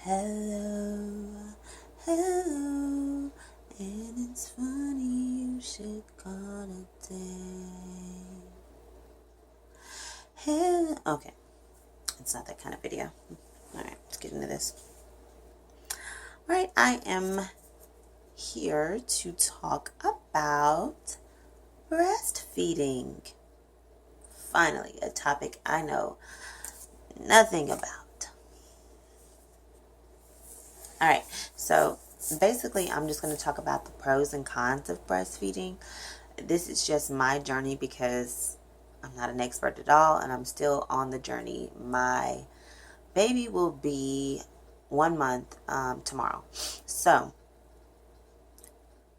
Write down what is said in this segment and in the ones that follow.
Hello, hello, and it's funny you should call today. Hello. Okay, it's not that kind of video. Alright, let's get into this. Alright, I am here to talk about breastfeeding. Finally, a topic I know nothing about. Alright, so basically I'm just going to talk about the pros and cons of breastfeeding. This is just my journey because I'm not an expert at all and I'm still on the journey. My baby will be 1 month tomorrow. So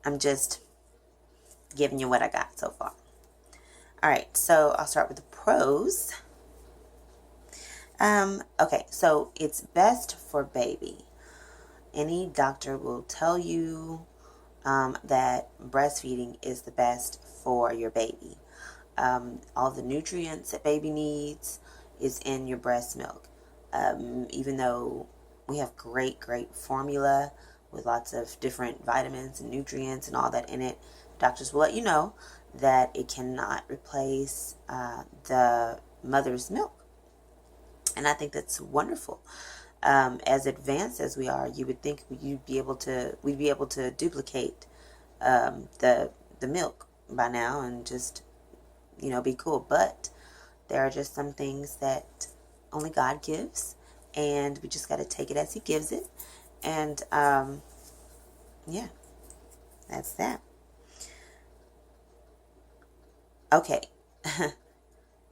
I'm just giving you what I got so far. Alright, so I'll start with the pros. Okay, so it's best for baby. Any doctor will tell you that breastfeeding is the best for your baby. All the nutrients that baby needs is in your breast milk. Even though we have great formula with lots of different vitamins and nutrients and all that in it, doctors will let you know that it cannot replace the mother's milk. And I think that's wonderful. As advanced as we are, you would think we'd be able to duplicate the milk by now and just, be cool. But there are just some things that only God gives, and we just got to take it as He gives it. And yeah, that's that. Okay,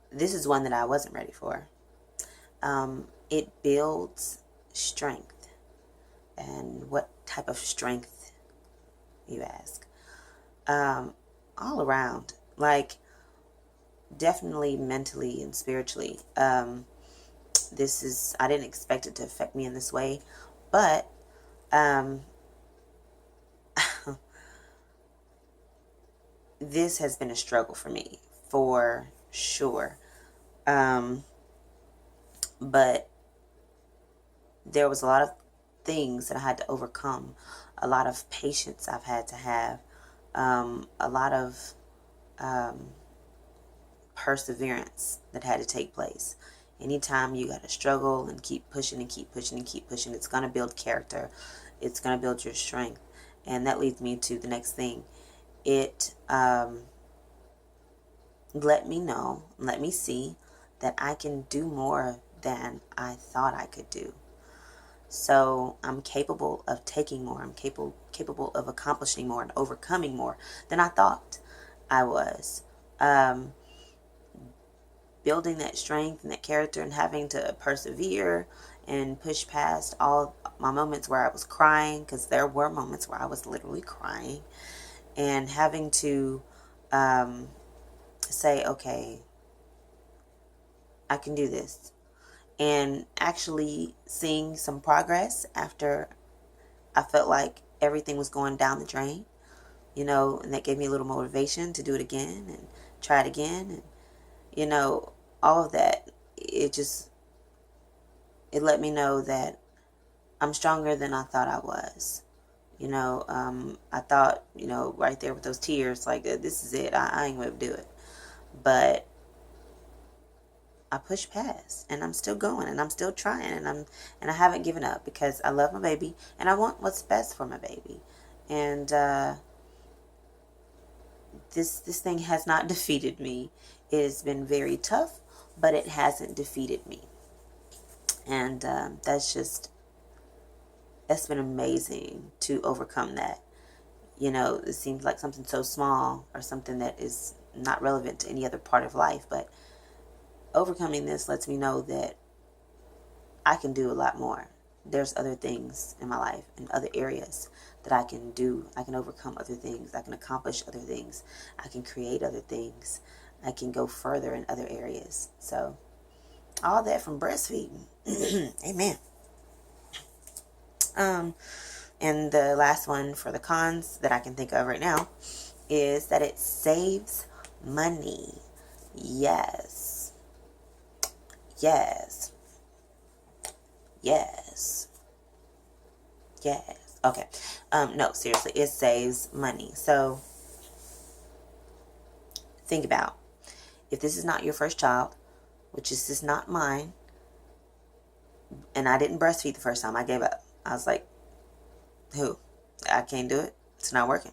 this is one that I wasn't ready for. It builds strength. And what type of strength, you ask? All around. Like, definitely mentally and spiritually. I didn't expect it to affect me in this way. But, this has been a struggle for me, for sure. But there was a lot of things that I had to overcome, a lot of patience I've had to have, a lot of perseverance that had to take place. Anytime you got to struggle and keep pushing and keep pushing and keep pushing, it's going to build character. It's going to build your strength. And that leads me to the next thing. It let me see that I can do more than I thought I could do. So I'm capable of taking more. I'm capable of accomplishing more and overcoming more than I thought I was. Building that strength and that character and having to persevere and push past all my moments where I was crying, because there were moments where I was literally crying, and having to say, okay, I can do this. And actually seeing some progress after I felt like everything was going down the drain, and that gave me a little motivation to do it again and try it again. And, all of that, it let me know that I'm stronger than I thought I was. I thought, right there with those tears, like, this is it. I ain't going to do it. But I pushed past, and I'm still going, and I'm still trying, and I haven't given up, because I love my baby and I want what's best for my baby. And this thing has not defeated me. It has been very tough, but it hasn't defeated me. And that's been amazing to overcome that. It seems like something so small, or something that is not relevant to any other part of life, but overcoming this lets me know that I can do a lot more. There's other things in my life and other areas that I can do. I can overcome other things. I can accomplish other things. I can create other things. I can go further in other areas. So, all that from breastfeeding. Amen. And the last one for the cons that I can think of right now is that it saves money. Yes. gas. Okay. No, seriously, it saves money. So think about, if this is not your first child, which is just not mine, and I didn't breastfeed the first time, I gave up. I was like, who? I can't do it. It's not working.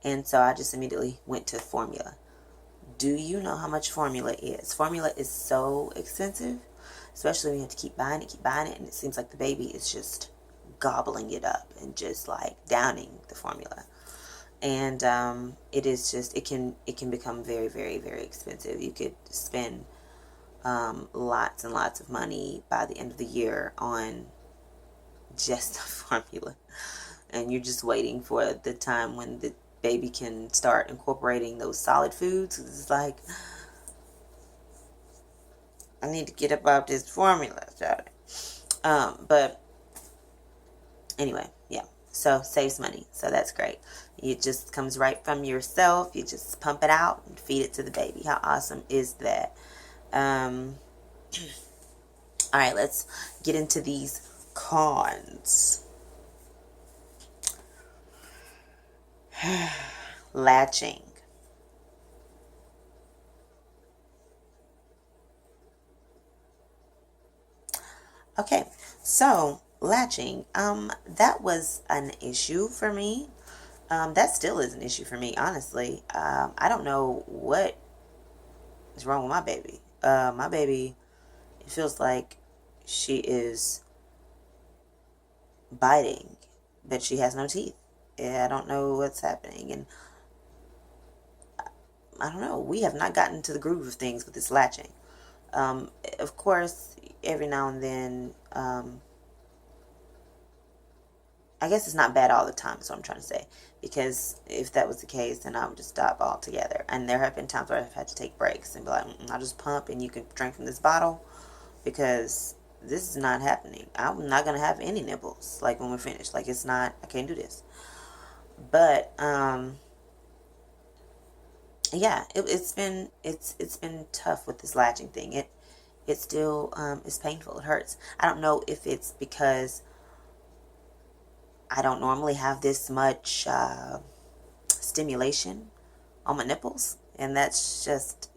And so I just immediately went to formula. Do you know how much formula is? Formula is so expensive, especially when you have to keep buying it, and it seems like the baby is just gobbling it up and just like downing the formula. And it is just, it can become very, very, very expensive. You could spend lots and lots of money by the end of the year on just the formula, and you're just waiting for the time when the baby can start incorporating those solid foods. It's like, I need to get about this formula, Charlie. But anyway, yeah. So saves money. So that's great. It just comes right from yourself. You just pump it out and feed it to the baby. How awesome is that? All right, let's get into these cons. Latching. Okay, so latching, that was an issue for me. That still is an issue for me, honestly. I don't know what is wrong with my baby. My baby, it feels like she is biting, but she has no teeth. I don't know what's happening, and I don't know. We have not gotten to the groove of things with this latching. Of course, every now and then, I guess it's not bad all the time, is what I'm trying to say. Because if that was the case, then I would just stop altogether. And there have been times where I've had to take breaks and be like, I'll just pump and you can drink from this bottle, because this is not happening. I'm not going to have any nipples, like, when we're finished. Like, it's not, I can't do this. But, yeah, it's been tough with this latching thing. It still is painful. It hurts. I don't know if it's because I don't normally have this much stimulation on my nipples, and that's just,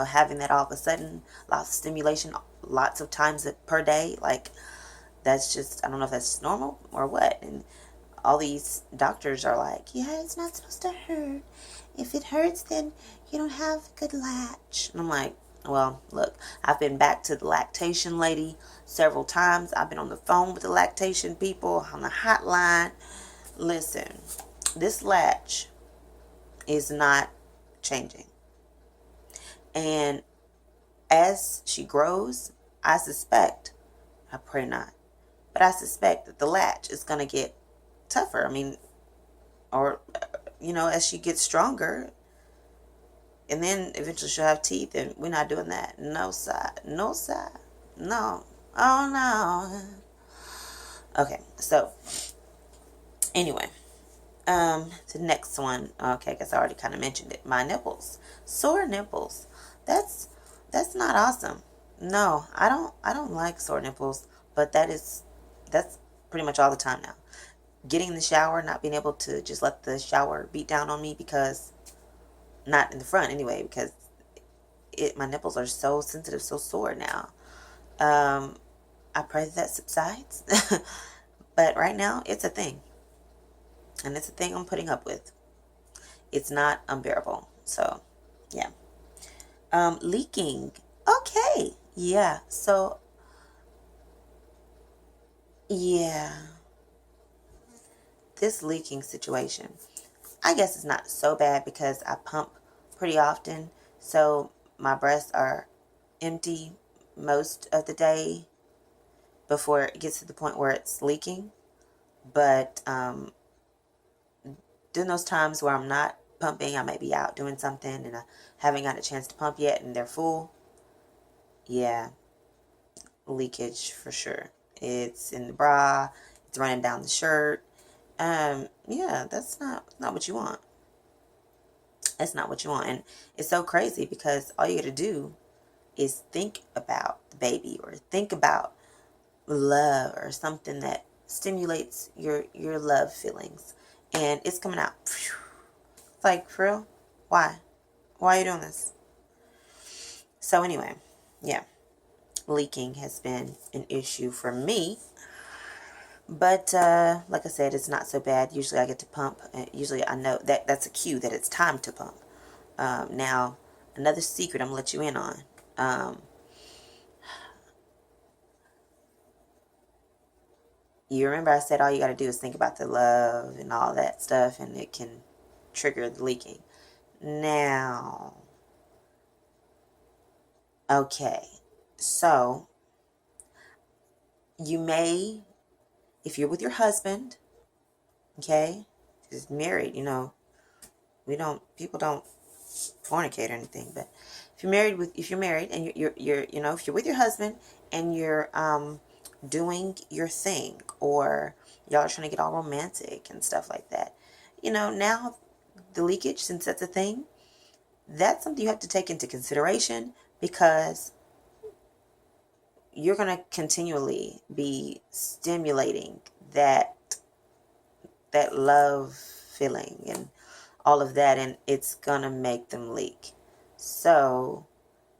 having that all of a sudden, lots of stimulation, lots of times per day, like, that's just, I don't know if that's normal or what. And all these doctors are like, yeah, it's not supposed to hurt. If it hurts, then you don't have a good latch. And I'm like, well, look, I've been back to the lactation lady several times. I've been on the phone with the lactation people on the hotline. Listen, this latch is not changing. And as she grows, I pray not, but I suspect that the latch is going to get tougher. I mean, or, as she gets stronger, and then eventually she'll have teeth, and we're not doing that. No side. No side. No. Oh, no. Okay, so, anyway, the next one, okay, I guess I already kind of mentioned it. My nipples. Sore nipples. That's not awesome. No, I don't like sore nipples, but that's pretty much all the time now. Getting in the shower, not being able to just let the shower beat down on me, because, not in the front anyway, because my nipples are so sensitive, so sore now. I pray that subsides. But right now, it's a thing. And it's a thing I'm putting up with. It's not unbearable. So, yeah. Leaking. Okay. Yeah. So, yeah. This leaking situation, I guess it's not so bad because I pump pretty often. So, my breasts are empty most of the day before it gets to the point where it's leaking. But during those times where I'm not pumping, I may be out doing something and I haven't got a chance to pump yet and they're full. Yeah, leakage for sure. It's in the bra, it's running down the shirt. Yeah, that's not what you want. That's not what you want. And it's so crazy because all you gotta do is think about the baby, or think about love, or something that stimulates your love feelings, and it's coming out. It's like, for real? Why are you doing this? So anyway, yeah, leaking has been an issue for me. But like I said, it's not so bad. Usually I get to pump. Usually I know that that's a cue that it's time to pump. Now, another secret I'm going to let you in on. Um, you remember I said all you got to do is think about the love and all that stuff, and it can trigger the leaking. Now, okay, so you may, if you're with your husband, okay, is married, people don't fornicate or anything, but if you're married and you're if you're with your husband and you're doing your thing, or y'all are trying to get all romantic and stuff like that, now the leakage, since that's a thing, that's something you have to take into consideration, because you're going to continually be stimulating that love feeling and all of that, and it's going to make them leak. So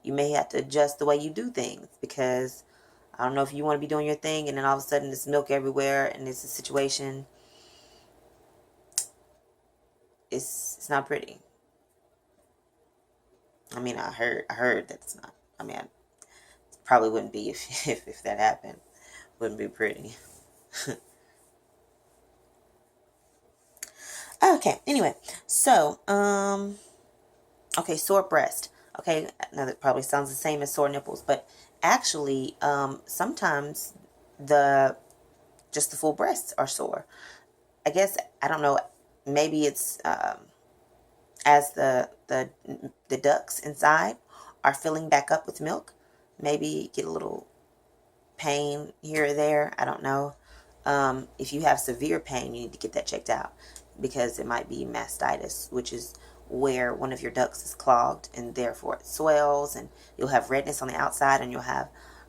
you may have to adjust the way you do things, because I don't know if you want to be doing your thing and then all of a sudden there's milk everywhere and it's a situation. It's not pretty. I mean, I heard that it's not. I mean, it probably wouldn't be if that happened. Wouldn't be pretty. Okay. Anyway, so okay, sore breast. Okay, now that probably sounds the same as sore nipples, but actually, sometimes the just the full breasts are sore. I guess, I don't know. Maybe it's as the ducts inside are filling back up with milk. Maybe get a little pain here or there. I don't know. If you have severe pain, you need to get that checked out, because it might be mastitis, which is where one of your ducts is clogged, and therefore it swells, and you'll have redness on the outside, and you'll have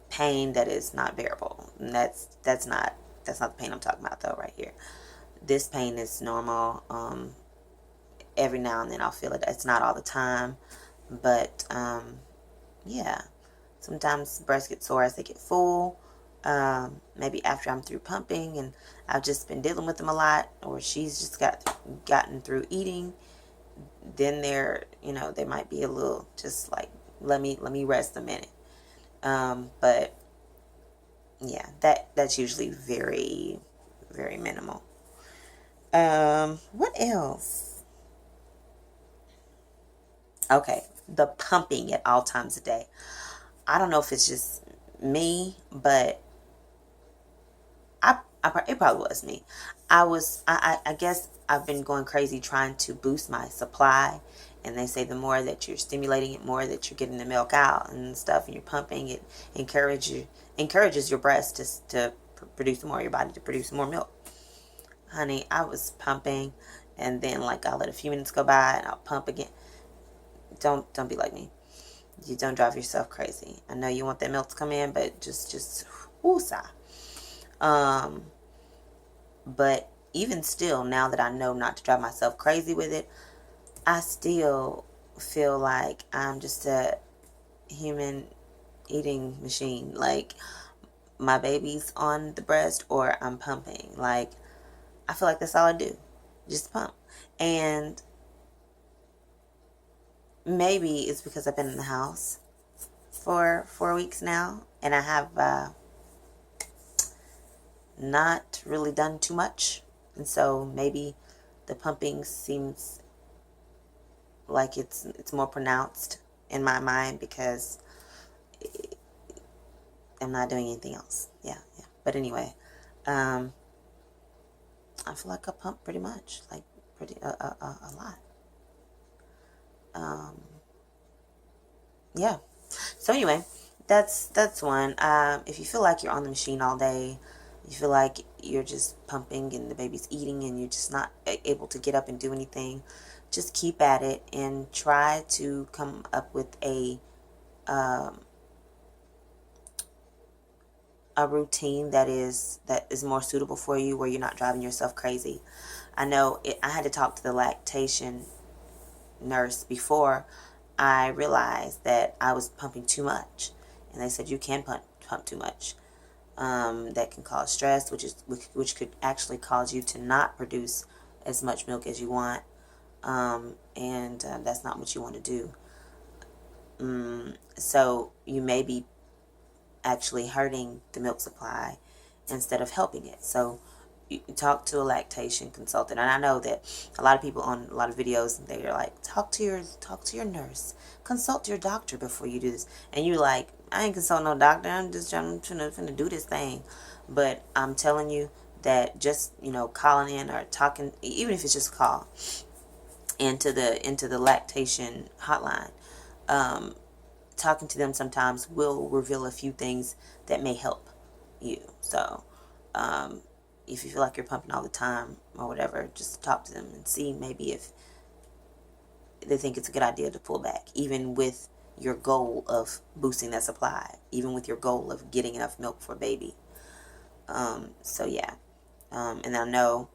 pain that is not bearable. And that's not the pain I'm talking about, though, right here. This pain is normal. Every now and then I'll feel it. It's not all the time, but yeah. Sometimes breasts get sore as they get full. Maybe after I'm through pumping and I've just been dealing with them a lot, or she's just gotten through eating. Then they might be a little just like, let me rest a minute. But yeah, that's usually very, very minimal. What else? Okay, the pumping at all times a day. I don't know if it's just me, but it probably was me. I guess I've been going crazy trying to boost my supply, and they say the more that you're stimulating it, more that you're getting the milk out and stuff, and you're pumping it, encourages your breast to produce more, your body to produce more milk. Honey, I was pumping, and then like I'll let a few minutes go by and I'll pump again. Don't be like me. You don't drive yourself crazy. I know you want that milk to come in, but just woosah. But even still, now that I know not to drive myself crazy with it, I still feel like I'm just a human eating machine. Like, my baby's on the breast or I'm pumping. Like, I feel like that's all I do. Just pump. And maybe it's because I've been in the house for 4 weeks now, and I have not really done too much, and so maybe the pumping seems like it's more pronounced in my mind, because I'm not doing anything else. Yeah. But anyway, I feel like I pump pretty much, like pretty a lot. Yeah. So anyway, that's one. If you feel like you're on the machine all day, you feel like you're just pumping and the baby's eating and you're just not able to get up and do anything, just keep at it and try to come up with a a routine that is more suitable for you, where you're not driving yourself crazy. I know I had to talk to the lactation nurse before I realized that I was pumping too much, and they said you can pump too much. That can cause stress, which could actually cause you to not produce as much milk as you want, and that's not what you want to do. So you may be actually hurting the milk supply instead of helping it. So you talk to a lactation consultant. And I know that a lot of people on a lot of videos, they're like, talk to your nurse, consult your doctor before you do this. And you're like, I ain't consulting no doctor, I'm finna do this thing. But I'm telling you that just, calling in or talking, even if it's just a call into the lactation hotline, talking to them sometimes will reveal a few things that may help you. So, if you feel like you're pumping all the time or whatever, just talk to them and see maybe if they think it's a good idea to pull back, even with your goal of boosting that supply, even with your goal of getting enough milk for a baby. So yeah. And I know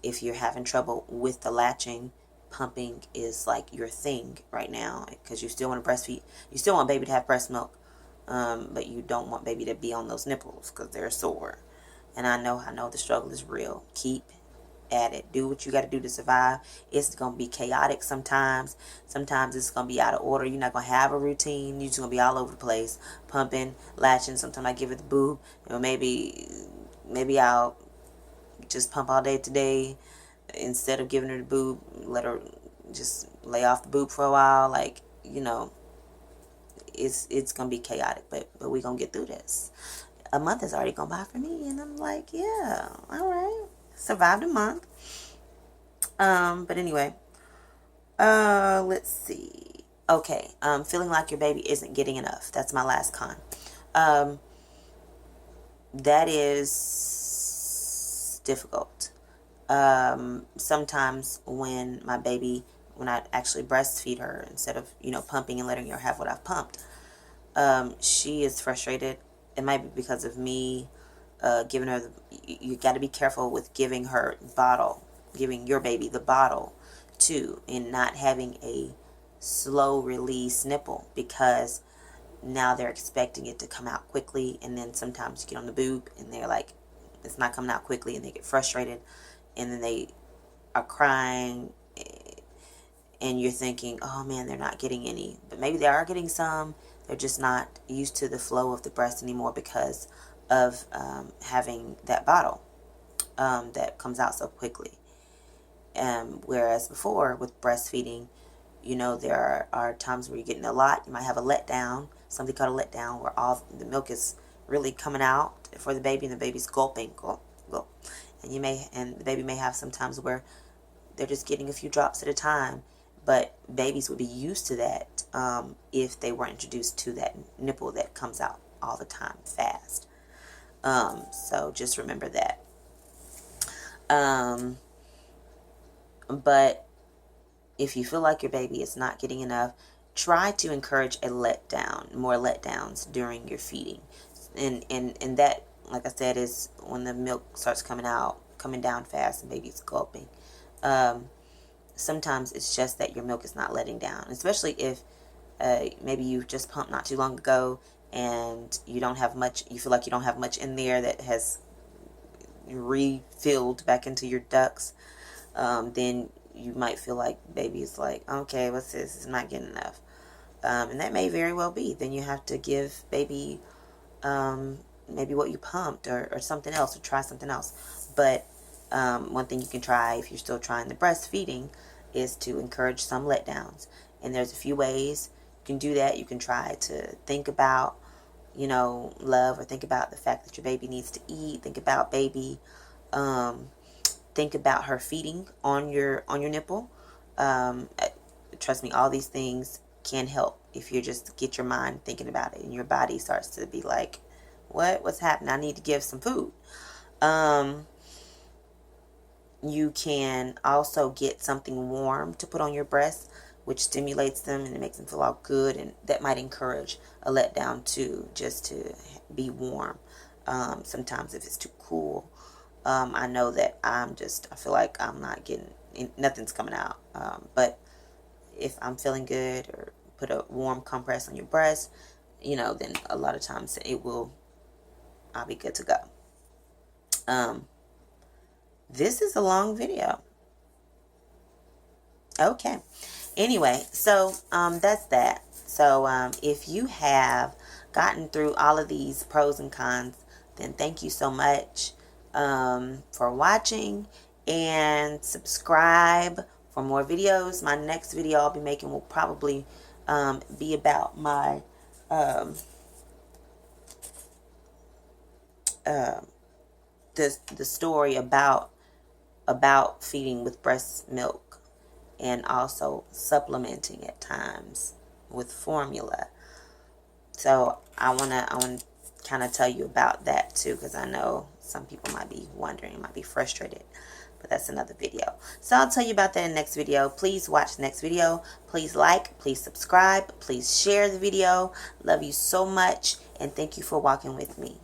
if you're having trouble with the latching, pumping is like your thing right now, because you still want to breastfeed. You still want baby to have breast milk, but you don't want baby to be on those nipples because they're sore. And I know the struggle is real. Keep at it. Do what you got to do to survive. It's going to be chaotic sometimes. Sometimes it's going to be out of order. You're not going to have a routine. You're just going to be all over the place, pumping, latching. Sometimes I give it the boob. Maybe I'll just pump all day today. Instead of giving her the boob, let her just lay off the boob for a while. Like, it's going to be chaotic, but we're going to get through this. A month has already gone by for me, and I'm like, yeah, all right. Survived a month. But anyway, let's see. Okay, feeling like your baby isn't getting enough. That's my last con. That is difficult. Sometimes when I actually breastfeed her, instead of, pumping and letting her have what I've pumped, she is frustrated. It might be because of me giving her you got to be careful with giving your baby the bottle too, and not having a slow release nipple, because now they're expecting it to come out quickly, and then sometimes you get on the boob and they're like, it's not coming out quickly, and they get frustrated, and then they are crying, and you're thinking, oh man, they're not getting any. But maybe they are getting some. They're just not used to the flow of the breast anymore because of having that bottle that comes out so quickly. Whereas before, with breastfeeding, there are times where you're getting a lot. You might have a letdown, something called a letdown, where all the milk is really coming out for the baby, and the baby's gulping, gulp, gulp. And the baby may have some times where they're just getting a few drops at a time. But babies would be used to that if they were introduced to that nipple that comes out all the time fast. So just remember that. But if you feel like your baby is not getting enough, try to encourage more letdowns during your feeding. And that, like I said, is when the milk starts coming down fast and baby's gulping. Sometimes it's just that your milk is not letting down, especially if maybe you just pumped not too long ago and you feel like you don't have much in there that has refilled back into your ducts. Then you might feel like baby is like, okay, what's this? It's not getting enough. And that may very well be. Then you have to give baby maybe what you pumped or something else, or try something else. But one thing you can try if you're still trying the breastfeeding is to encourage some letdowns. And there's a few ways you can do that. You can try to think about, love, or think about the fact that your baby needs to eat. Think about baby. Think about her feeding on your nipple. Trust me, all these things can help if you just get your mind thinking about it, and your body starts to be like, what's happening? I need to give some food. You can also get something warm to put on your breasts, which stimulates them and it makes them feel all good, and that might encourage a letdown too, just to be warm. Sometimes if it's too cool, I know that I feel like I'm not getting, nothing's coming out. But if I'm feeling good, or put a warm compress on your breast, then a lot of times I'll be good to go. This is a long video. Okay. Anyway, so that's that. So if you have gotten through all of these pros and cons, then thank you so much for watching, and subscribe for more videos. My next video I'll be making will probably be about my the story about feeding with breast milk, and also supplementing at times with formula. So I wanna kind of tell you about that too, because I know some people might be wondering, might be frustrated, but that's another video. So I'll tell you about that in the next video. Please watch the next video. Please like, please subscribe, please share the video. Love you so much, and thank you for walking with me.